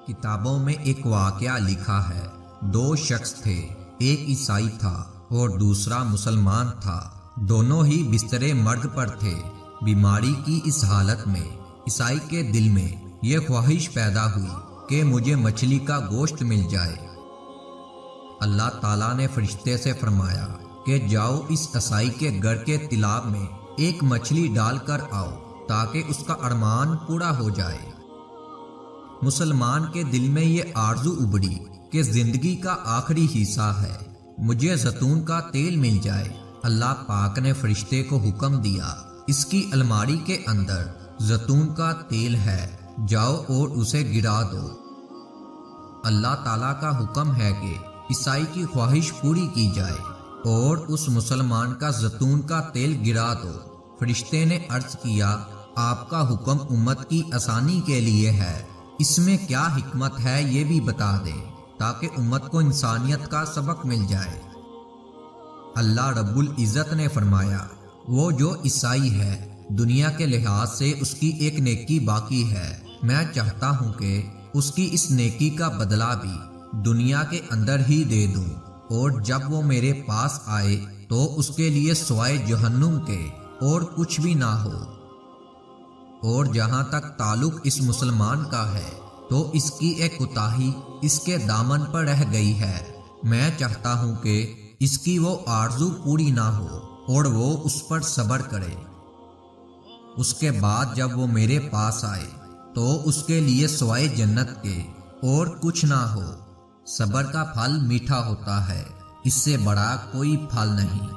کتابوں میں ایک واقعہ لکھا ہے۔ دو شخص تھے، ایک عیسائی تھا اور دوسرا مسلمان تھا۔ دونوں ہی بستر مرگ پر تھے۔ بیماری کی اس حالت میں عیسائی کے دل میں یہ خواہش پیدا ہوئی کہ مجھے مچھلی کا گوشت مل جائے۔ اللہ تعالیٰ نے فرشتے سے فرمایا کہ جاؤ اس عیسائی کے گھر کے تالاب میں ایک مچھلی ڈال کر آؤ تاکہ اس کا ارمان پورا ہو جائے۔ مسلمان کے دل میں یہ آرزو ابھری کہ زندگی کا آخری حصہ ہے، مجھے زیتون کا تیل مل جائے۔ اللہ پاک نے فرشتے کو حکم دیا، اس کی الماری کے اندر زیتون کا تیل ہے، جاؤ اور اسے گرا دو۔ اللہ تعالیٰ کا حکم ہے کہ عیسائی کی خواہش پوری کی جائے اور اس مسلمان کا زیتون کا تیل گرا دو۔ فرشتے نے عرض کیا، آپ کا حکم امت کی آسانی کے لیے ہے، اس میں کیا حکمت ہے یہ بھی بتا دیں تاکہ امت کو انسانیت کا سبق مل جائے۔ اللہ رب العزت نے فرمایا، وہ جو عیسائی ہے دنیا کے لحاظ سے اس کی ایک نیکی باقی ہے، میں چاہتا ہوں کہ اس کی اس نیکی کا بدلہ بھی دنیا کے اندر ہی دے دوں، اور جب وہ میرے پاس آئے تو اس کے لیے سوائے جہنم کے اور کچھ بھی نہ ہو۔ اور جہاں تک تعلق اس مسلمان کا ہے تو اس کی ایک کوتاہی اس کے دامن پر رہ گئی ہے، میں چاہتا ہوں کہ اس کی وہ آرزو پوری نہ ہو اور وہ اس پر صبر کرے۔ اس کے بعد جب وہ میرے پاس آئے تو اس کے لیے سوائے جنت کے اور کچھ نہ ہو۔ صبر کا پھل میٹھا ہوتا ہے، اس سے بڑا کوئی پھل نہیں۔